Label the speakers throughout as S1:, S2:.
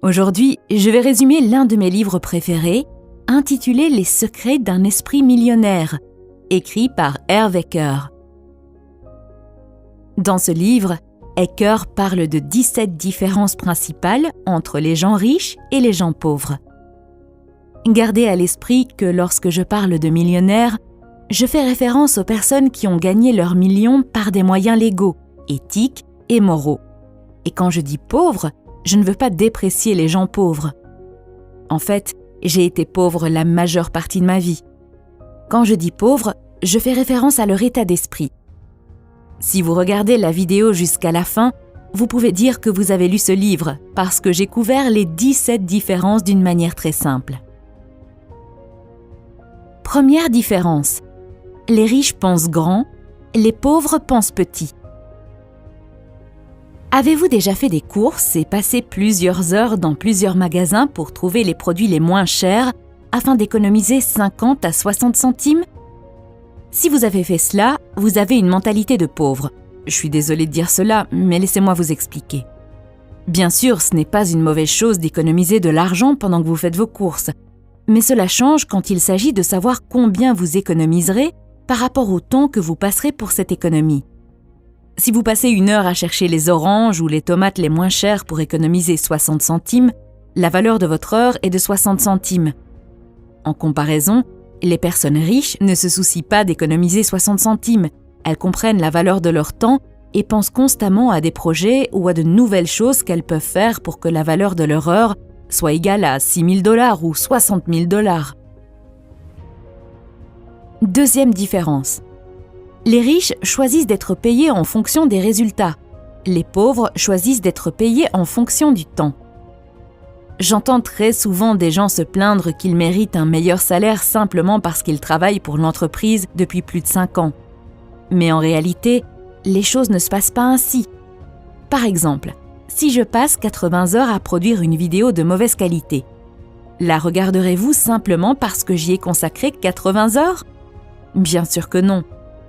S1: Aujourd'hui, je vais résumer l'un de mes livres préférés, intitulé « Les secrets d'un esprit millionnaire », écrit par Hervé Ecker. Dans ce livre, Ecker parle de 17 différences principales entre les gens riches et les gens pauvres. Gardez à l'esprit que lorsque je parle de millionnaires, je fais référence aux personnes qui ont gagné leurs millions par des moyens légaux, éthiques et moraux. Et quand je dis pauvre, je ne veux pas déprécier les gens pauvres. En fait, j'ai été pauvre la majeure partie de ma vie. Quand je dis pauvre, je fais référence à leur état d'esprit. Si vous regardez la vidéo jusqu'à la fin, vous pouvez dire que vous avez lu ce livre parce que j'ai couvert les 17 différences d'une manière très simple. Première différence. Les riches pensent grand, les pauvres pensent petit. Avez-vous déjà fait des courses et passé plusieurs heures dans plusieurs magasins pour trouver les produits les moins chers afin d'économiser 50 à 60 centimes ? Si vous avez fait cela, vous avez une mentalité de pauvre. Je suis désolée de dire cela, mais laissez-moi vous expliquer. Bien sûr, ce n'est pas une mauvaise chose d'économiser de l'argent pendant que vous faites vos courses, mais cela change quand il s'agit de savoir combien vous économiserez par rapport au temps que vous passerez pour cette économie. Si vous passez 1 heure à chercher les oranges ou les tomates les moins chères pour économiser 60 centimes, la valeur de votre heure est de 60 centimes. En comparaison, les personnes riches ne se soucient pas d'économiser 60 centimes. Elles comprennent la valeur de leur temps et pensent constamment à des projets ou à de nouvelles choses qu'elles peuvent faire pour que la valeur de leur heure soit égale à 6 000 $ ou 60 000 $. Deuxième différence. Les riches choisissent d'être payés en fonction des résultats. Les pauvres choisissent d'être payés en fonction du temps. J'entends très souvent des gens se plaindre qu'ils méritent un meilleur salaire simplement parce qu'ils travaillent pour l'entreprise depuis plus de 5 ans. Mais en réalité, les choses ne se passent pas ainsi. Par exemple, si je passe 80 heures à produire une vidéo de mauvaise qualité, la regarderez-vous simplement parce que j'y ai consacré 80 heures ? Bien sûr que non.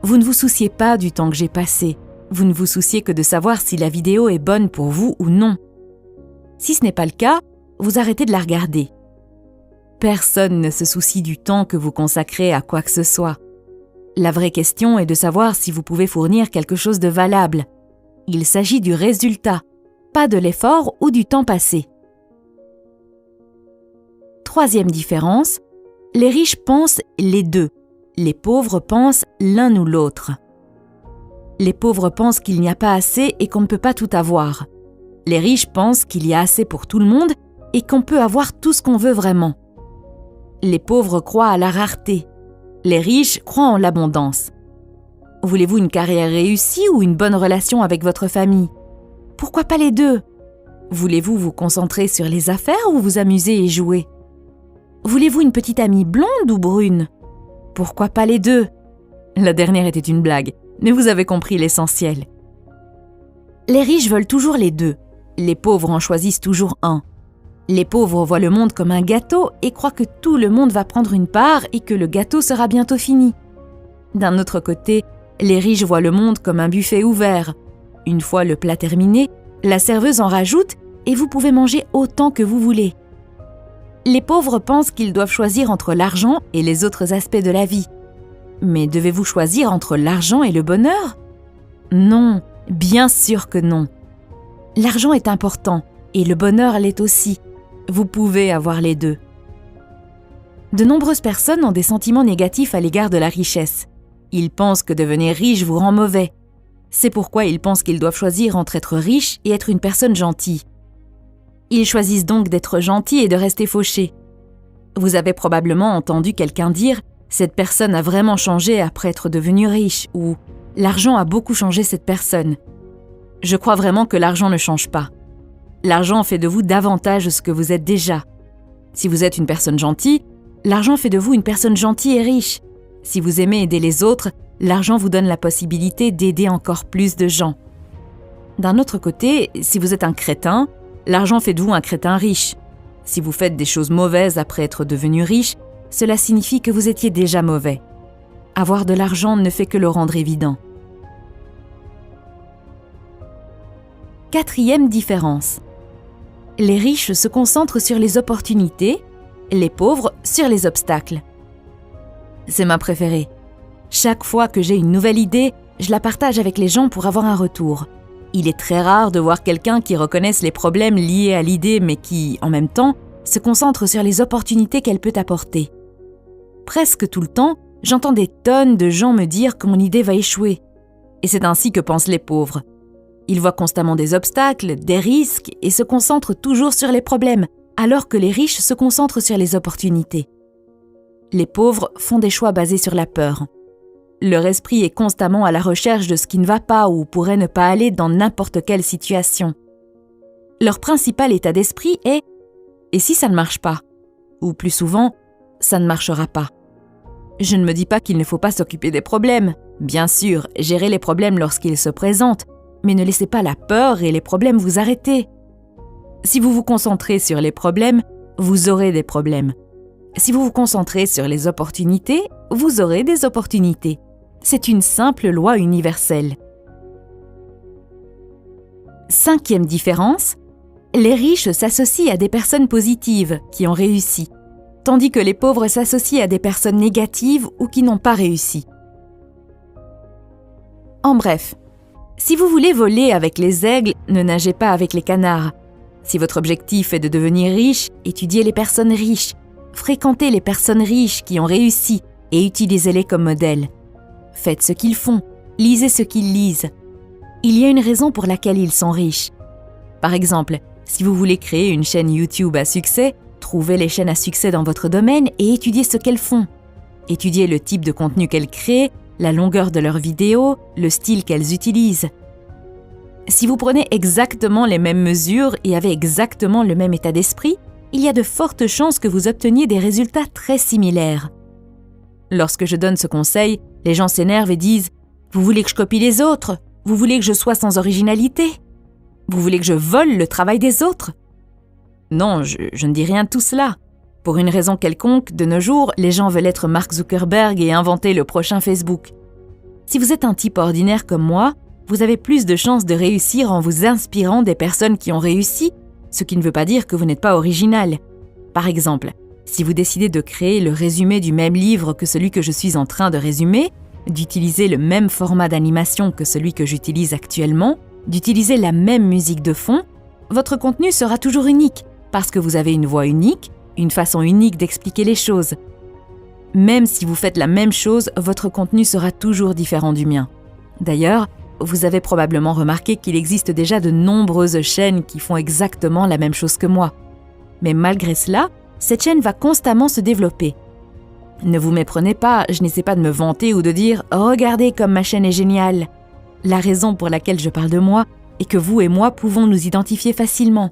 S1: Vous ne vous souciez pas du temps que j'ai passé. Vous ne vous souciez que de savoir si la vidéo est bonne pour vous ou non. Si ce n'est pas le cas, vous arrêtez de la regarder. Personne ne se soucie du temps que vous consacrez à quoi que ce soit. La vraie question est de savoir si vous pouvez fournir quelque chose de valable. Il s'agit du résultat, pas de l'effort ou du temps passé. Troisième différence, les riches pensent les deux. Les pauvres pensent l'un ou l'autre. Les pauvres pensent qu'il n'y a pas assez et qu'on ne peut pas tout avoir. Les riches pensent qu'il y a assez pour tout le monde et qu'on peut avoir tout ce qu'on veut vraiment. Les pauvres croient à la rareté. Les riches croient en l'abondance. Voulez-vous une carrière réussie ou une bonne relation avec votre famille ? Pourquoi pas les deux ? Voulez-vous vous concentrer sur les affaires ou vous amuser et jouer ? Voulez-vous une petite amie blonde ou brune ? Pourquoi pas les deux ? La dernière était une blague, mais vous avez compris l'essentiel. Les riches veulent toujours les deux. Les pauvres en choisissent toujours un. Les pauvres voient le monde comme un gâteau et croient que tout le monde va prendre une part et que le gâteau sera bientôt fini. D'un autre côté, les riches voient le monde comme un buffet ouvert. Une fois le plat terminé, la serveuse en rajoute et vous pouvez manger autant que vous voulez. Les pauvres pensent qu'ils doivent choisir entre l'argent et les autres aspects de la vie. Mais devez-vous choisir entre l'argent et le bonheur ? Non, bien sûr que non. L'argent est important et le bonheur l'est aussi. Vous pouvez avoir les deux. De nombreuses personnes ont des sentiments négatifs à l'égard de la richesse. Ils pensent que devenir riche vous rend mauvais. C'est pourquoi ils pensent qu'ils doivent choisir entre être riche et être une personne gentille. Ils choisissent donc d'être gentils et de rester fauchés. Vous avez probablement entendu quelqu'un dire « cette personne a vraiment changé après être devenue riche » ou « l'argent a beaucoup changé cette personne ». Je crois vraiment que l'argent ne change pas. L'argent fait de vous davantage ce que vous êtes déjà. Si vous êtes une personne gentille, l'argent fait de vous une personne gentille et riche. Si vous aimez aider les autres, l'argent vous donne la possibilité d'aider encore plus de gens. D'un autre côté, si vous êtes un crétin, l'argent fait de vous un crétin riche. Si vous faites des choses mauvaises après être devenu riche, cela signifie que vous étiez déjà mauvais. Avoir de l'argent ne fait que le rendre évident. Quatrième différence. Les riches se concentrent sur les opportunités, les pauvres sur les obstacles. C'est ma préférée. Chaque fois que j'ai une nouvelle idée, je la partage avec les gens pour avoir un retour. Il est très rare de voir quelqu'un qui reconnaisse les problèmes liés à l'idée mais qui, en même temps, se concentre sur les opportunités qu'elle peut apporter. Presque tout le temps, j'entends des tonnes de gens me dire que mon idée va échouer. Et c'est ainsi que pensent les pauvres. Ils voient constamment des obstacles, des risques et se concentrent toujours sur les problèmes, alors que les riches se concentrent sur les opportunités. Les pauvres font des choix basés sur la peur. Leur esprit est constamment à la recherche de ce qui ne va pas ou pourrait ne pas aller dans n'importe quelle situation. Leur principal état d'esprit est « et si ça ne marche pas ?» ou plus souvent « ça ne marchera pas ». Je ne me dis pas qu'il ne faut pas s'occuper des problèmes. Bien sûr, gérez les problèmes lorsqu'ils se présentent, mais ne laissez pas la peur et les problèmes vous arrêter. Si vous vous concentrez sur les problèmes, vous aurez des problèmes. Si vous vous concentrez sur les opportunités, vous aurez des opportunités. C'est une simple loi universelle. 5e différence, les riches s'associent à des personnes positives qui ont réussi, tandis que les pauvres s'associent à des personnes négatives ou qui n'ont pas réussi. En bref, si vous voulez voler avec les aigles, ne nagez pas avec les canards. Si votre objectif est de devenir riche, étudiez les personnes riches, fréquentez les personnes riches qui ont réussi et utilisez-les comme modèle. Faites ce qu'ils font, lisez ce qu'ils lisent. Il y a une raison pour laquelle ils sont riches. Par exemple, si vous voulez créer une chaîne YouTube à succès, trouvez les chaînes à succès dans votre domaine et étudiez ce qu'elles font. Étudiez le type de contenu qu'elles créent, la longueur de leurs vidéos, le style qu'elles utilisent. Si vous prenez exactement les mêmes mesures et avez exactement le même état d'esprit, il y a de fortes chances que vous obteniez des résultats très similaires. Lorsque je donne ce conseil, les gens s'énervent et disent « Vous voulez que je copie les autres ? Vous voulez que je sois sans originalité ? Vous voulez que je vole le travail des autres ?» Non, je ne dis rien de tout cela. Pour une raison quelconque, de nos jours, les gens veulent être Mark Zuckerberg et inventer le prochain Facebook. Si vous êtes un type ordinaire comme moi, vous avez plus de chances de réussir en vous inspirant des personnes qui ont réussi, ce qui ne veut pas dire que vous n'êtes pas original. Par exemple, si vous décidez de créer le résumé du même livre que celui que je suis en train de résumer, d'utiliser le même format d'animation que celui que j'utilise actuellement, d'utiliser la même musique de fond, votre contenu sera toujours unique, parce que vous avez une voix unique, une façon unique d'expliquer les choses. Même si vous faites la même chose, votre contenu sera toujours différent du mien. D'ailleurs, vous avez probablement remarqué qu'il existe déjà de nombreuses chaînes qui font exactement la même chose que moi. Mais malgré cela, cette chaîne va constamment se développer. Ne vous méprenez pas, je n'essaie pas de me vanter ou de dire « Regardez comme ma chaîne est géniale ». La raison pour laquelle je parle de moi est que vous et moi pouvons nous identifier facilement.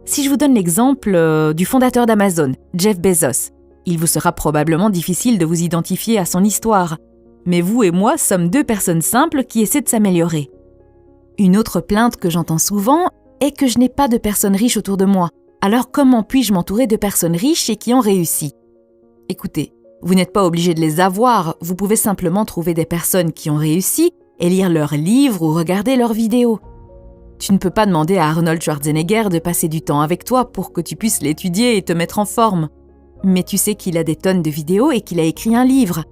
S1: Si je vous donne l'exemple du fondateur d'Amazon, Jeff Bezos, il vous sera probablement difficile de vous identifier à son histoire. Mais vous et moi sommes deux personnes simples qui essaient de s'améliorer. Une autre plainte que j'entends souvent est que je n'ai pas de personnes riches autour de moi. Alors comment puis-je m'entourer de personnes riches et qui ont réussi ? Écoutez, vous n'êtes pas obligé de les avoir, vous pouvez simplement trouver des personnes qui ont réussi et lire leurs livres ou regarder leurs vidéos. Tu ne peux pas demander à Arnold Schwarzenegger de passer du temps avec toi pour que tu puisses l'étudier et te mettre en forme. Mais tu sais qu'il a des tonnes de vidéos et qu'il a écrit un livre.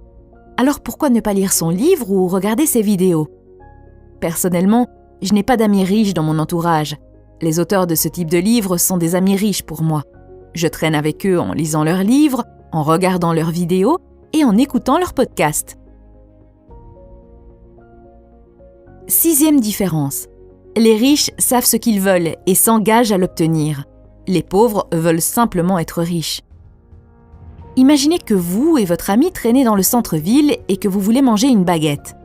S1: Alors pourquoi ne pas lire son livre ou regarder ses vidéos ? Personnellement, je n'ai pas d'amis riches dans mon entourage. Les auteurs de ce type de livres sont des amis riches pour moi. Je traîne avec eux en lisant leurs livres, en regardant leurs vidéos et en écoutant leurs podcasts. 6e différence. Les riches savent ce qu'ils veulent et s'engagent à l'obtenir. Les pauvres veulent simplement être riches. Imaginez que vous et votre ami traînez dans le centre-ville et que vous voulez manger une baguette.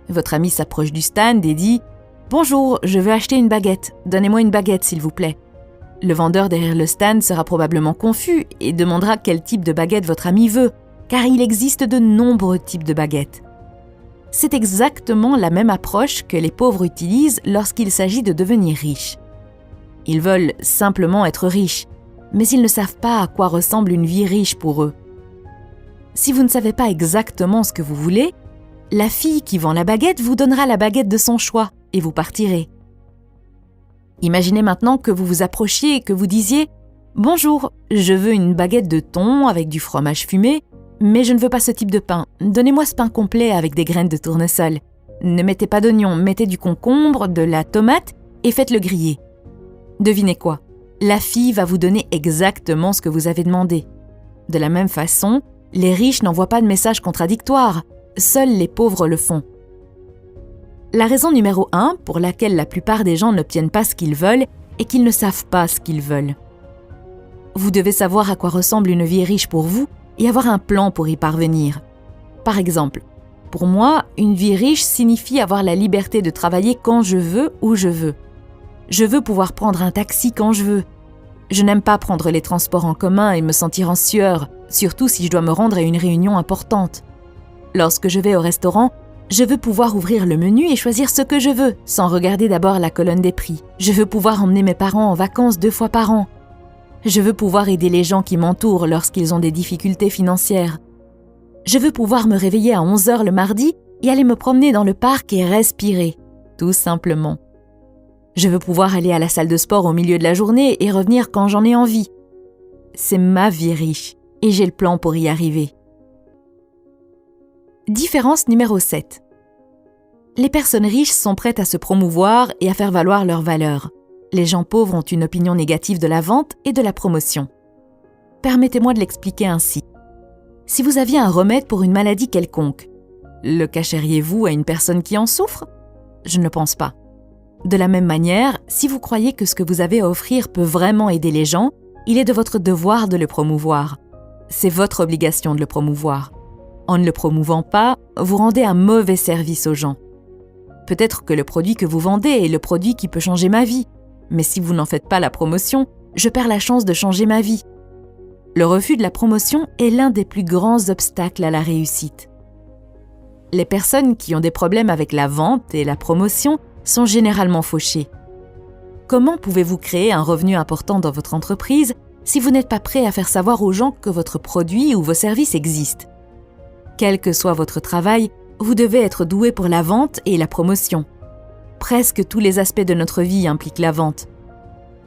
S1: Votre ami s'approche du stand et dit « Bonjour, je veux acheter une baguette. Donnez-moi une baguette, s'il vous plaît. » Le vendeur derrière le stand sera probablement confus et demandera quel type de baguette votre ami veut, car il existe de nombreux types de baguettes. C'est exactement la même approche que les pauvres utilisent lorsqu'il s'agit de devenir riches. Ils veulent simplement être riches, mais ils ne savent pas à quoi ressemble une vie riche pour eux. Si vous ne savez pas exactement ce que vous voulez, la fille qui vend la baguette vous donnera la baguette de son choix et vous partirez. Imaginez maintenant que vous vous approchiez et que vous disiez « Bonjour, je veux une baguette de thon avec du fromage fumé, mais je ne veux pas ce type de pain. Donnez-moi ce pain complet avec des graines de tournesol. Ne mettez pas d'oignon, mettez du concombre, de la tomate et faites-le griller. » Devinez quoi? La fille va vous donner exactement ce que vous avez demandé. De la même façon, les riches n'envoient pas de messages contradictoires. Seuls les pauvres le font. La raison numéro 1 pour laquelle la plupart des gens n'obtiennent pas ce qu'ils veulent est qu'ils ne savent pas ce qu'ils veulent. Vous devez savoir à quoi ressemble une vie riche pour vous et avoir un plan pour y parvenir. Par exemple, pour moi, une vie riche signifie avoir la liberté de travailler quand je veux, où je veux. Je veux pouvoir prendre un taxi quand je veux. Je n'aime pas prendre les transports en commun et me sentir en sueur, surtout si je dois me rendre à une réunion importante. Lorsque je vais au restaurant, je veux pouvoir ouvrir le menu et choisir ce que je veux, sans regarder d'abord la colonne des prix. Je veux pouvoir emmener mes parents en vacances 2 fois par an. Je veux pouvoir aider les gens qui m'entourent lorsqu'ils ont des difficultés financières. Je veux pouvoir me réveiller à 11h le mardi et aller me promener dans le parc et respirer, tout simplement. Je veux pouvoir aller à la salle de sport au milieu de la journée et revenir quand j'en ai envie. C'est ma vie riche et j'ai le plan pour y arriver. Différence numéro 7. Les personnes riches sont prêtes à se promouvoir et à faire valoir leurs valeurs. Les gens pauvres ont une opinion négative de la vente et de la promotion. Permettez-moi de l'expliquer ainsi. Si vous aviez un remède pour une maladie quelconque, le cacheriez-vous à une personne qui en souffre? Je ne pense pas. De la même manière, si vous croyez que ce que vous avez à offrir peut vraiment aider les gens, il est de votre devoir de le promouvoir. C'est votre obligation de le promouvoir. En ne le promouvant pas, vous rendez un mauvais service aux gens. Peut-être que le produit que vous vendez est le produit qui peut changer ma vie, mais si vous n'en faites pas la promotion, je perds la chance de changer ma vie. Le refus de la promotion est l'un des plus grands obstacles à la réussite. Les personnes qui ont des problèmes avec la vente et la promotion sont généralement fauchées. Comment pouvez-vous créer un revenu important dans votre entreprise si vous n'êtes pas prêt à faire savoir aux gens que votre produit ou vos services existent? Quel que soit votre travail, vous devez être doué pour la vente et la promotion. Presque tous les aspects de notre vie impliquent la vente.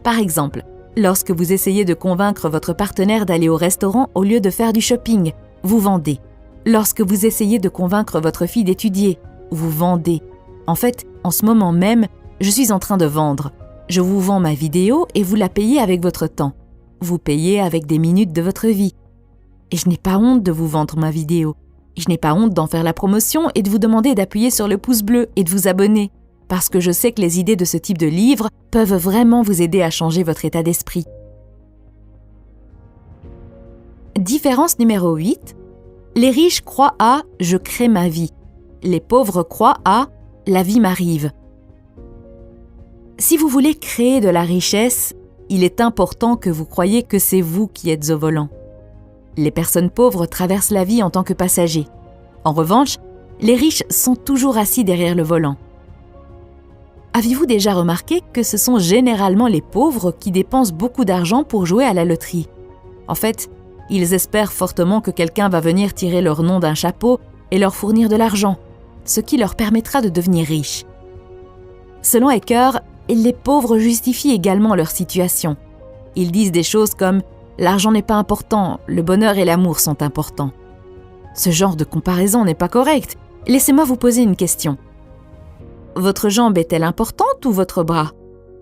S1: Par exemple, lorsque vous essayez de convaincre votre partenaire d'aller au restaurant au lieu de faire du shopping, vous vendez. Lorsque vous essayez de convaincre votre fille d'étudier, vous vendez. En fait, en ce moment même, je suis en train de vendre. Je vous vends ma vidéo et vous la payez avec votre temps. Vous payez avec des minutes de votre vie. Et je n'ai pas honte de vous vendre ma vidéo. Je n'ai pas honte d'en faire la promotion et de vous demander d'appuyer sur le pouce bleu et de vous abonner, parce que je sais que les idées de ce type de livre peuvent vraiment vous aider à changer votre état d'esprit. Différence numéro 8. Les riches croient à « je crée ma vie ». Les pauvres croient à « la vie m'arrive ». Si vous voulez créer de la richesse, il est important que vous croyiez que c'est vous qui êtes au volant. Les personnes pauvres traversent la vie en tant que passagers. En revanche, les riches sont toujours assis derrière le volant. Avez-vous déjà remarqué que ce sont généralement les pauvres qui dépensent beaucoup d'argent pour jouer à la loterie? En fait, ils espèrent fortement que quelqu'un va venir tirer leur nom d'un chapeau et leur fournir de l'argent, ce qui leur permettra de devenir riches. Selon Ecker, les pauvres justifient également leur situation. Ils disent des choses comme « l'argent n'est pas important, le bonheur et l'amour sont importants ». Ce genre de comparaison n'est pas correct. Laissez-moi vous poser une question. Votre jambe est-elle importante ou votre bras?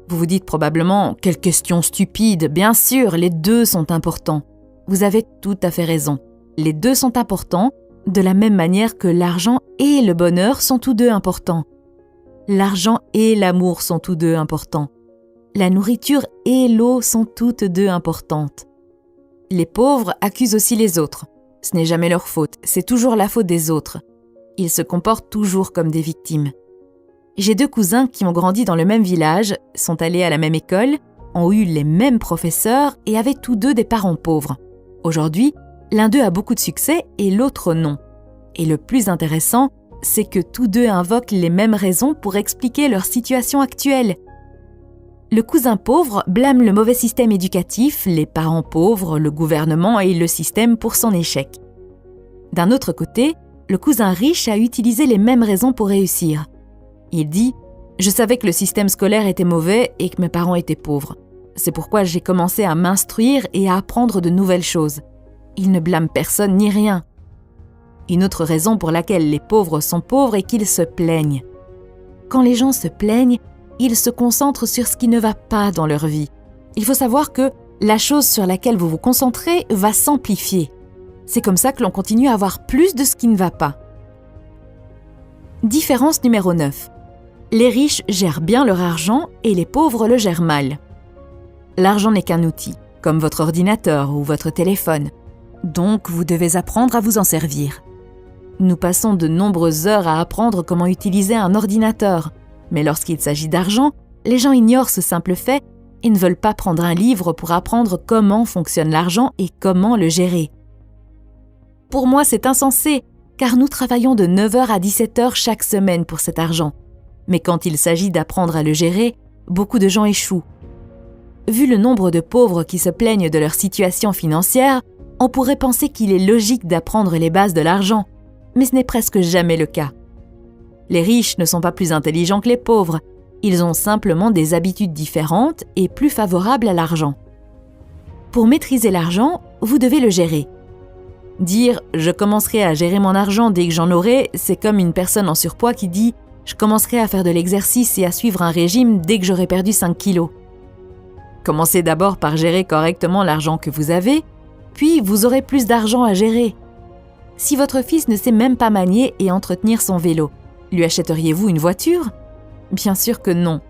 S1: Vous vous dites probablement « quelle question stupide, bien sûr, les deux sont importants ». Vous avez tout à fait raison. Les deux sont importants, de la même manière que l'argent et le bonheur sont tous deux importants. L'argent et l'amour sont tous deux importants. La nourriture et l'eau sont toutes deux importantes. Les pauvres accusent aussi les autres. Ce n'est jamais leur faute, c'est toujours la faute des autres. Ils se comportent toujours comme des victimes. J'ai 2 cousins qui ont grandi dans le même village, sont allés à la même école, ont eu les mêmes professeurs et avaient tous deux des parents pauvres. Aujourd'hui, l'un d'eux a beaucoup de succès et l'autre non. Et le plus intéressant, c'est que tous deux invoquent les mêmes raisons pour expliquer leur situation actuelle. Le cousin pauvre blâme le mauvais système éducatif, les parents pauvres, le gouvernement et le système pour son échec. D'un autre côté, le cousin riche a utilisé les mêmes raisons pour réussir. Il dit « Je savais que le système scolaire était mauvais et que mes parents étaient pauvres. C'est pourquoi j'ai commencé à m'instruire et à apprendre de nouvelles choses. Ils ne blâment personne ni rien. Une autre raison pour laquelle les pauvres sont pauvres est qu'ils se plaignent. Quand les gens se plaignent, ils se concentrent sur ce qui ne va pas dans leur vie. Il faut savoir que la chose sur laquelle vous vous concentrez va s'amplifier. C'est comme ça que l'on continue à avoir plus de ce qui ne va pas. Différence numéro 9. Les riches gèrent bien leur argent et les pauvres le gèrent mal. L'argent n'est qu'un outil, comme votre ordinateur ou votre téléphone. Donc, vous devez apprendre à vous en servir. Nous passons de nombreuses heures à apprendre comment utiliser un ordinateur. Mais lorsqu'il s'agit d'argent, les gens ignorent ce simple fait et ne veulent pas prendre un livre pour apprendre comment fonctionne l'argent et comment le gérer. Pour moi, c'est insensé, car nous travaillons de 9h à 17h chaque semaine pour cet argent. Mais quand il s'agit d'apprendre à le gérer, beaucoup de gens échouent. Vu le nombre de pauvres qui se plaignent de leur situation financière, on pourrait penser qu'il est logique d'apprendre les bases de l'argent, mais ce n'est presque jamais le cas. Les riches ne sont pas plus intelligents que les pauvres, ils ont simplement des habitudes différentes et plus favorables à l'argent. Pour maîtriser l'argent, vous devez le gérer. Dire « je commencerai à gérer mon argent dès que j'en aurai », c'est comme une personne en surpoids qui dit « je commencerai à faire de l'exercice et à suivre un régime dès que j'aurai perdu 5 kilos ». Commencez d'abord par gérer correctement l'argent que vous avez, puis vous aurez plus d'argent à gérer. Si votre fils ne sait même pas manier et entretenir son vélo, lui achèteriez-vous une voiture ? Bien sûr que non.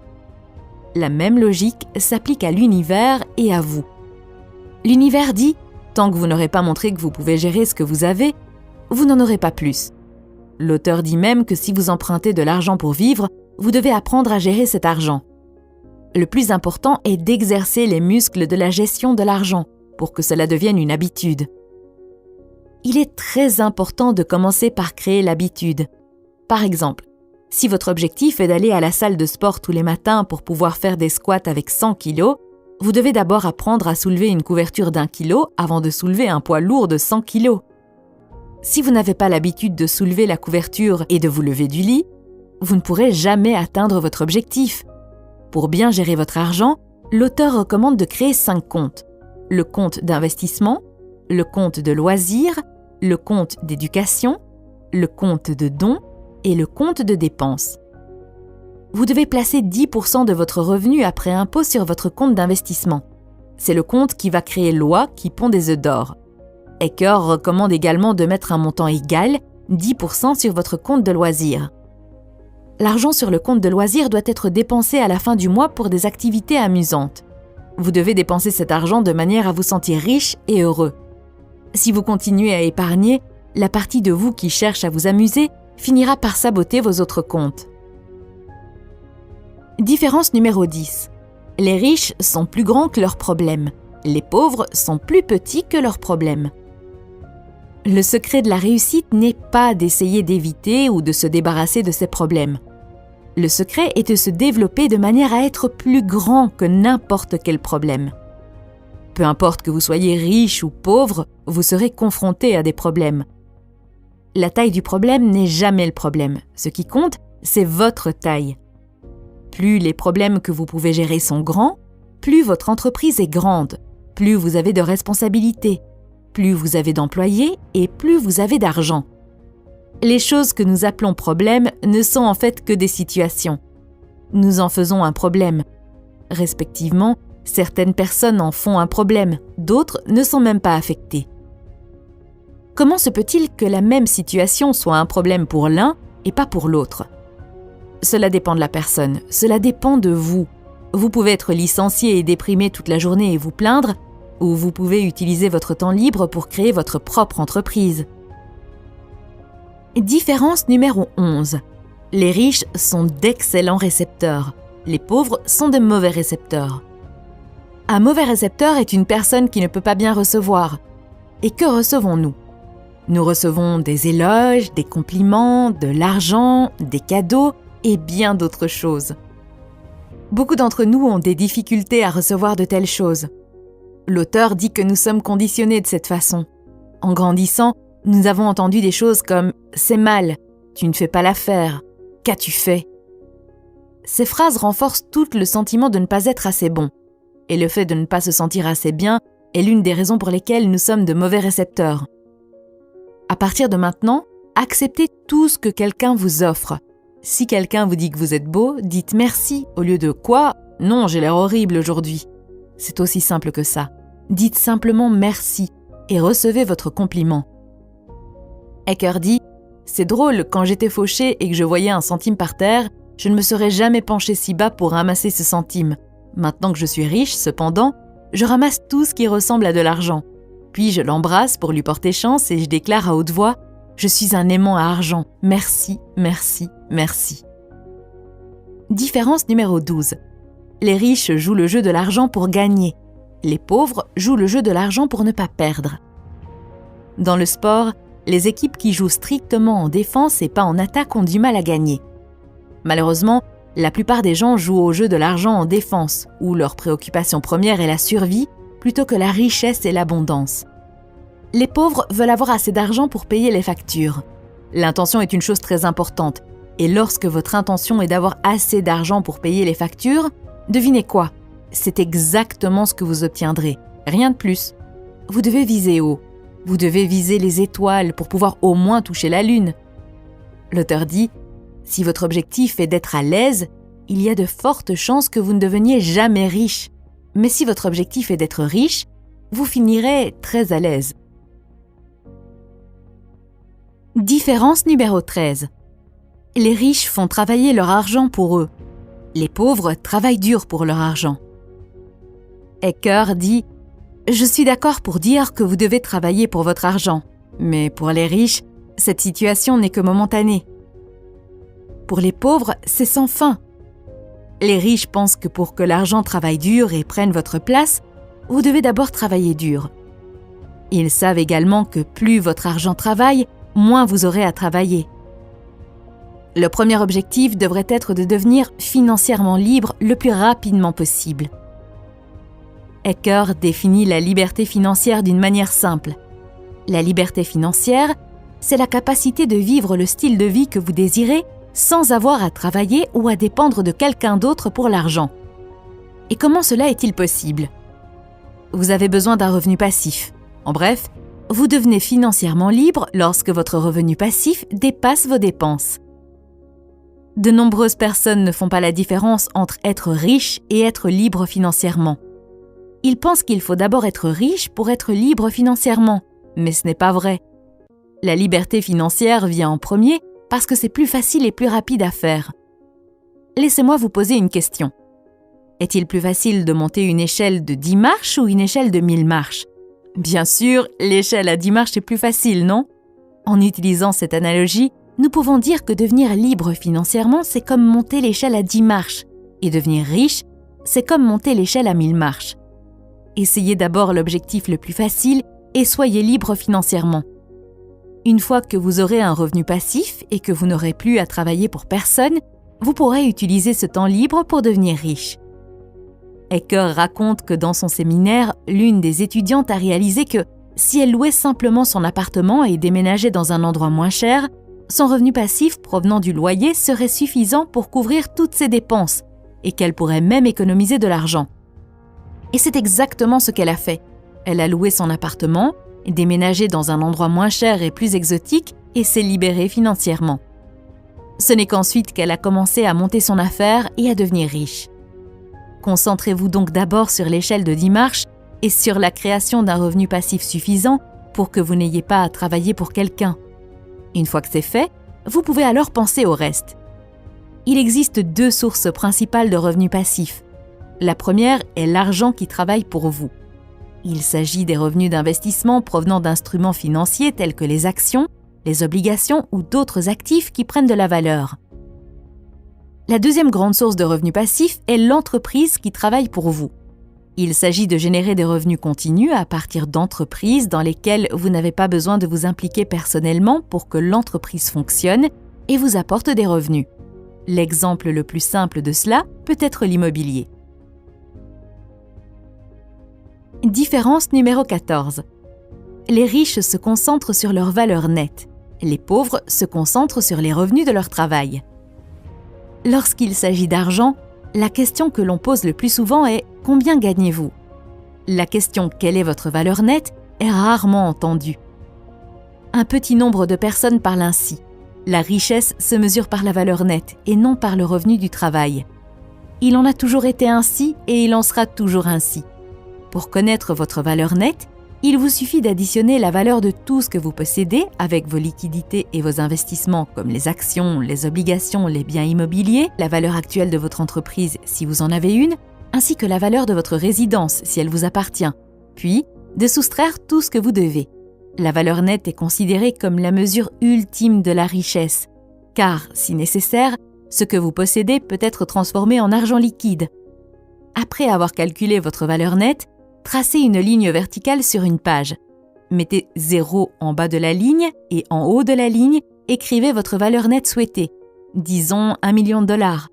S1: La même logique s'applique à l'univers et à vous. L'univers dit « tant que vous n'aurez pas montré que vous pouvez gérer ce que vous avez, vous n'en aurez pas plus ». L'auteur dit même que si vous empruntez de l'argent pour vivre, vous devez apprendre à gérer cet argent. Le plus important est d'exercer les muscles de la gestion de l'argent pour que cela devienne une habitude. Il est très important de commencer par créer l'habitude. Par exemple, si votre objectif est d'aller à la salle de sport tous les matins pour pouvoir faire des squats avec 100 kg, vous devez d'abord apprendre à soulever une couverture d'1 kg avant de soulever un poids lourd de 100 kg. Si vous n'avez pas l'habitude de soulever la couverture et de vous lever du lit, vous ne pourrez jamais atteindre votre objectif. Pour bien gérer votre argent, l'auteur recommande de créer 5 comptes. Le compte d'investissement, le compte de loisirs, le compte d'éducation, le compte de dons et le compte de dépenses. Vous devez placer 10% de votre revenu après impôt sur votre compte d'investissement. C'est le compte qui va créer l'oie qui pond des œufs d'or. Ecker recommande également de mettre un montant égal, 10% sur votre compte de loisirs. L'argent sur le compte de loisirs doit être dépensé à la fin du mois pour des activités amusantes. Vous devez dépenser cet argent de manière à vous sentir riche et heureux. Si vous continuez à épargner, la partie de vous qui cherche à vous amuser finira par saboter vos autres comptes. Différence numéro 10. Les riches sont plus grands que leurs problèmes. Les pauvres sont plus petits que leurs problèmes. Le secret de la réussite n'est pas d'essayer d'éviter ou de se débarrasser de ses problèmes. Le secret est de se développer de manière à être plus grand que n'importe quel problème. Peu importe que vous soyez riche ou pauvre, vous serez confronté à des problèmes. La taille du problème n'est jamais le problème. Ce qui compte, c'est votre taille. Plus les problèmes que vous pouvez gérer sont grands, plus votre entreprise est grande, plus vous avez de responsabilités, plus vous avez d'employés et plus vous avez d'argent. Les choses que nous appelons problèmes ne sont en fait que des situations. Nous en faisons un problème. Respectivement, certaines personnes en font un problème, d'autres ne sont même pas affectées. Comment se peut-il que la même situation soit un problème pour l'un et pas pour l'autre ? Cela dépend de la personne, cela dépend de vous. Vous pouvez être licencié et déprimé toute la journée et vous plaindre, ou vous pouvez utiliser votre temps libre pour créer votre propre entreprise. Différence numéro 11. Les riches sont d'excellents récepteurs. Les pauvres sont de mauvais récepteurs. Un mauvais récepteur est une personne qui ne peut pas bien recevoir. Et que recevons-nous ? Nous recevons des éloges, des compliments, de l'argent, des cadeaux et bien d'autres choses. Beaucoup d'entre nous ont des difficultés à recevoir de telles choses. L'auteur dit que nous sommes conditionnés de cette façon. En grandissant, nous avons entendu des choses comme « c'est mal »,« tu ne fais pas l'affaire »,« qu'as-tu fait ?» Ces phrases renforcent toutes le sentiment de ne pas être assez bon. Et le fait de ne pas se sentir assez bien est l'une des raisons pour lesquelles nous sommes de mauvais récepteurs. À partir de maintenant, acceptez tout ce que quelqu'un vous offre. Si quelqu'un vous dit que vous êtes beau, dites merci au lieu de « Quoi ? Non, j'ai l'air horrible aujourd'hui ». C'est aussi simple que ça. Dites simplement merci et recevez votre compliment. Ecker dit « C'est drôle, quand j'étais fauché et que je voyais un centime par terre, je ne me serais jamais penché si bas pour ramasser ce centime. Maintenant que je suis riche, cependant, je ramasse tout ce qui ressemble à de l'argent. Puis je l'embrasse pour lui porter chance et je déclare à haute voix « Je suis un aimant à argent. Merci, merci, merci. » Différence numéro 12. Les riches jouent le jeu de l'argent pour gagner. Les pauvres jouent le jeu de l'argent pour ne pas perdre. Dans le sport, les équipes qui jouent strictement en défense et pas en attaque ont du mal à gagner. Malheureusement, la plupart des gens jouent au jeu de l'argent en défense, où leur préoccupation première est la survie plutôt que la richesse et l'abondance. Les pauvres veulent avoir assez d'argent pour payer les factures. L'intention est une chose très importante, et lorsque votre intention est d'avoir assez d'argent pour payer les factures, devinez quoi ? C'est exactement ce que vous obtiendrez, rien de plus. Vous devez viser haut. Vous devez viser les étoiles pour pouvoir au moins toucher la lune. L'auteur dit « Si votre objectif est d'être à l'aise, il y a de fortes chances que vous ne deveniez jamais riche. Mais si votre objectif est d'être riche, vous finirez très à l'aise. » Différence numéro 13. Les riches font travailler leur argent pour eux. Les pauvres travaillent dur pour leur argent. Ecker dit « Je suis d'accord pour dire que vous devez travailler pour votre argent, mais pour les riches, cette situation n'est que momentanée. Pour les pauvres, c'est sans fin. Les riches pensent que pour que l'argent travaille dur et prenne votre place, vous devez d'abord travailler dur. Ils savent également que plus votre argent travaille, moins vous aurez à travailler. Le premier objectif devrait être de devenir financièrement libre le plus rapidement possible. Ecker définit la liberté financière d'une manière simple. La liberté financière, c'est la capacité de vivre le style de vie que vous désirez sans avoir à travailler ou à dépendre de quelqu'un d'autre pour l'argent. Et comment cela est-il possible ? Vous avez besoin d'un revenu passif. En bref, vous devenez financièrement libre lorsque votre revenu passif dépasse vos dépenses. De nombreuses personnes ne font pas la différence entre être riche et être libre financièrement. Ils pensent qu'il faut d'abord être riche pour être libre financièrement, mais ce n'est pas vrai. La liberté financière vient en premier parce que c'est plus facile et plus rapide à faire. Laissez-moi vous poser une question. Est-il plus facile de monter une échelle de 10 marches ou une échelle de 1000 marches ? Bien sûr, l'échelle à 10 marches est plus facile, non ? En utilisant cette analogie, nous pouvons dire que devenir libre financièrement, c'est comme monter l'échelle à 10 marches, et devenir riche, c'est comme monter l'échelle à 1000 marches. Essayez d'abord l'objectif le plus facile et soyez libre financièrement. Une fois que vous aurez un revenu passif et que vous n'aurez plus à travailler pour personne, vous pourrez utiliser ce temps libre pour devenir riche. Ecker raconte que dans son séminaire, l'une des étudiantes a réalisé que si elle louait simplement son appartement et déménageait dans un endroit moins cher, son revenu passif provenant du loyer serait suffisant pour couvrir toutes ses dépenses et qu'elle pourrait même économiser de l'argent. Et c'est exactement ce qu'elle a fait. Elle a loué son appartement, déménagé dans un endroit moins cher et plus exotique et s'est libérée financièrement. Ce n'est qu'ensuite qu'elle a commencé à monter son affaire et à devenir riche. Concentrez-vous donc d'abord sur l'échelle de 10 marches et sur la création d'un revenu passif suffisant pour que vous n'ayez pas à travailler pour quelqu'un. Une fois que c'est fait, vous pouvez alors penser au reste. Il existe 2 sources principales de revenus passifs. La première est l'argent qui travaille pour vous. Il s'agit des revenus d'investissement provenant d'instruments financiers tels que les actions, les obligations ou d'autres actifs qui prennent de la valeur. La deuxième grande source de revenus passifs est l'entreprise qui travaille pour vous. Il s'agit de générer des revenus continus à partir d'entreprises dans lesquelles vous n'avez pas besoin de vous impliquer personnellement pour que l'entreprise fonctionne et vous apporte des revenus. L'exemple le plus simple de cela peut être l'immobilier. Différence numéro 14. Les riches se concentrent sur leur valeur nette. Les pauvres se concentrent sur les revenus de leur travail. Lorsqu'il s'agit d'argent, la question que l'on pose le plus souvent est « Combien gagnez-vous » La question « Quelle est votre valeur nette » est rarement entendue. Un petit nombre de personnes parlent ainsi. La richesse se mesure par la valeur nette et non par le revenu du travail. Il en a toujours été ainsi et il en sera toujours ainsi. Pour connaître votre valeur nette, il vous suffit d'additionner la valeur de tout ce que vous possédez avec vos liquidités et vos investissements comme les actions, les obligations, les biens immobiliers, la valeur actuelle de votre entreprise si vous en avez une, ainsi que la valeur de votre résidence si elle vous appartient, puis de soustraire tout ce que vous devez. La valeur nette est considérée comme la mesure ultime de la richesse, car, si nécessaire, ce que vous possédez peut être transformé en argent liquide. Après avoir calculé votre valeur nette, tracez une ligne verticale sur une page. Mettez 0 en bas de la ligne et en haut de la ligne, écrivez votre valeur nette souhaitée, disons 1 million de dollars.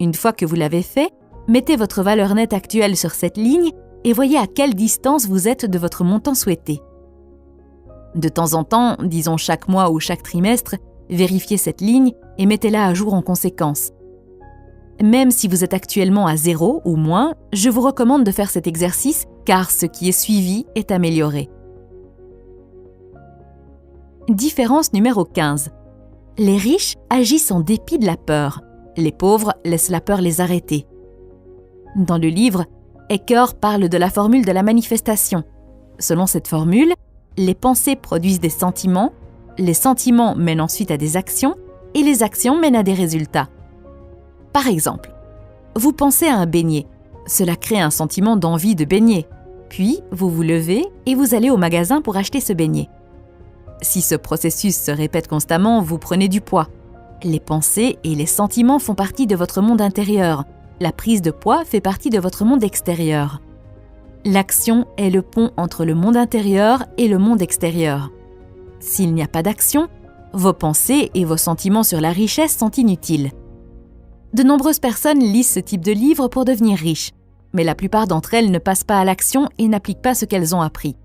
S1: Une fois que vous l'avez fait, mettez votre valeur nette actuelle sur cette ligne et voyez à quelle distance vous êtes de votre montant souhaité. De temps en temps, disons chaque mois ou chaque trimestre, vérifiez cette ligne et mettez-la à jour en conséquence. Même si vous êtes actuellement à 0 ou moins, je vous recommande de faire cet exercice car ce qui est suivi est amélioré. Différence numéro 15. Les riches agissent en dépit de la peur. Les pauvres laissent la peur les arrêter. Dans le livre, Ecker parle de la formule de la manifestation. Selon cette formule, les pensées produisent des sentiments, les sentiments mènent ensuite à des actions et les actions mènent à des résultats. Par exemple, vous pensez à un beignet. Cela crée un sentiment d'envie de beignet. Puis, vous vous levez et vous allez au magasin pour acheter ce beignet. Si ce processus se répète constamment, vous prenez du poids. Les pensées et les sentiments font partie de votre monde intérieur. La prise de poids fait partie de votre monde extérieur. L'action est le pont entre le monde intérieur et le monde extérieur. S'il n'y a pas d'action, vos pensées et vos sentiments sur la richesse sont inutiles. De nombreuses personnes lisent ce type de livre pour devenir riches, mais la plupart d'entre elles ne passent pas à l'action et n'appliquent pas ce qu'elles ont appris.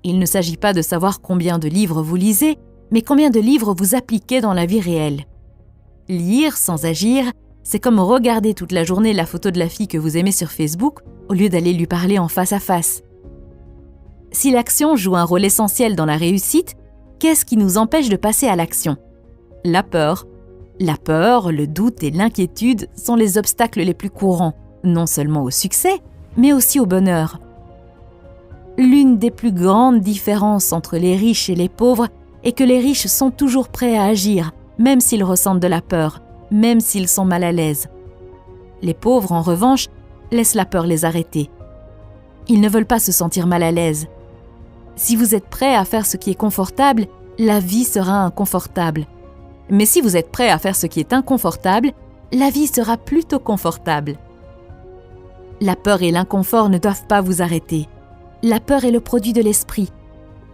S1: Il ne s'agit pas de savoir combien de livres vous lisez, mais combien de livres vous appliquez dans la vie réelle. Lire sans agir, c'est comme regarder toute la journée la photo de la fille que vous aimez sur Facebook au lieu d'aller lui parler en face à face. Si l'action joue un rôle essentiel dans la réussite, qu'est-ce qui nous empêche de passer à l'action ? La peur. La peur, le doute et l'inquiétude sont les obstacles les plus courants, non seulement au succès, mais aussi au bonheur. L'une des plus grandes différences entre les riches et les pauvres est que les riches sont toujours prêts à agir, même s'ils ressentent de la peur, même s'ils sont mal à l'aise. Les pauvres, en revanche, laissent la peur les arrêter. Ils ne veulent pas se sentir mal à l'aise. Si vous êtes prêt à faire ce qui est confortable, la vie sera inconfortable. Mais si vous êtes prêt à faire ce qui est inconfortable, la vie sera plutôt confortable. La peur et l'inconfort ne doivent pas vous arrêter. La peur est le produit de l'esprit.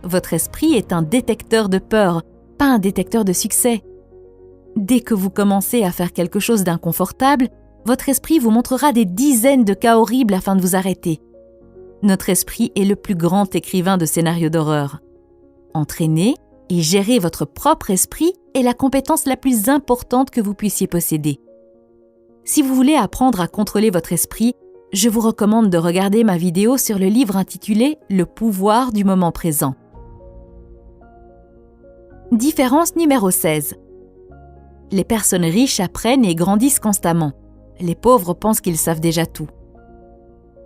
S1: Votre esprit est un détecteur de peur, pas un détecteur de succès. Dès que vous commencez à faire quelque chose d'inconfortable, votre esprit vous montrera des dizaines de cas horribles afin de vous arrêter. Notre esprit est le plus grand écrivain de scénarios d'horreur. Entraîner et gérer votre propre esprit est la compétence la plus importante que vous puissiez posséder. Si vous voulez apprendre à contrôler votre esprit, je vous recommande de regarder ma vidéo sur le livre intitulé « Le pouvoir du moment présent ». Différence numéro 16. Les personnes riches apprennent et grandissent constamment. Les pauvres pensent qu'ils savent déjà tout.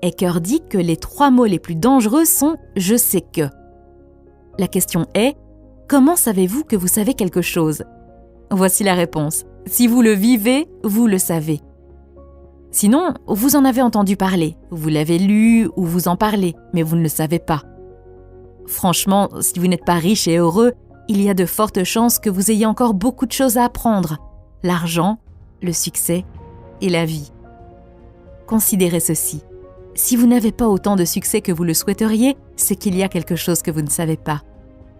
S1: Ecker dit que les 3 mots les plus dangereux sont « je sais que ». La question est « comment savez-vous que vous savez quelque chose ?» Voici la réponse. Si vous le vivez, vous le savez. Sinon, vous en avez entendu parler, vous l'avez lu ou vous en parlez, mais vous ne le savez pas. Franchement, si vous n'êtes pas riche et heureux, il y a de fortes chances que vous ayez encore beaucoup de choses à apprendre. L'argent, le succès et la vie. Considérez ceci. Si vous n'avez pas autant de succès que vous le souhaiteriez, c'est qu'il y a quelque chose que vous ne savez pas.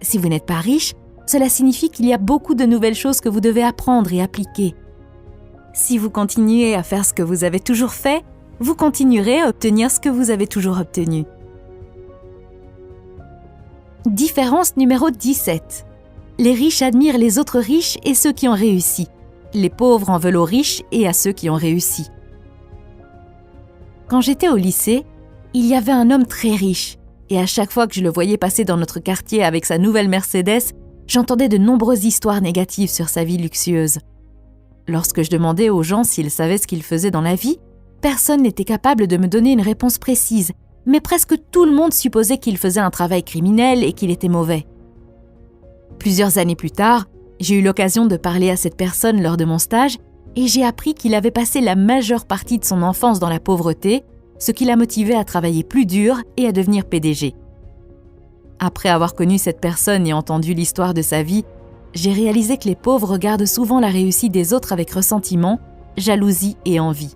S1: Si vous n'êtes pas riche, cela signifie qu'il y a beaucoup de nouvelles choses que vous devez apprendre et appliquer. Si vous continuez à faire ce que vous avez toujours fait, vous continuerez à obtenir ce que vous avez toujours obtenu. Différence numéro 17. Les riches admirent les autres riches et ceux qui ont réussi. les pauvres en veulent aux riches et à ceux qui ont réussi. Quand j'étais au lycée, il y avait un homme très riche, et à chaque fois que je le voyais passer dans notre quartier avec sa nouvelle Mercedes, j'entendais de nombreuses histoires négatives sur sa vie luxueuse. Lorsque je demandais aux gens s'ils savaient ce qu'il faisait dans la vie, personne n'était capable de me donner une réponse précise, mais presque tout le monde supposait qu'il faisait un travail criminel et qu'il était mauvais. Plusieurs années plus tard, j'ai eu l'occasion de parler à cette personne lors de mon stage et j'ai appris qu'il avait passé la majeure partie de son enfance dans la pauvreté, ce qui l'a motivé à travailler plus dur et à devenir PDG. Après avoir connu cette personne et entendu l'histoire de sa vie, j'ai réalisé que les pauvres regardent souvent la réussite des autres avec ressentiment, jalousie et envie.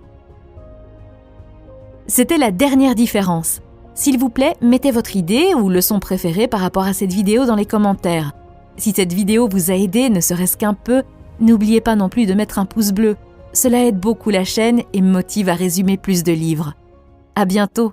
S1: C'était la dernière différence. S'il vous plaît, mettez votre idée ou leçon préférée par rapport à cette vidéo dans les commentaires. Si cette vidéo vous a aidé, ne serait-ce qu'un peu, n'oubliez pas non plus de mettre un pouce bleu. Cela aide beaucoup la chaîne et me motive à résumer plus de livres. À bientôt!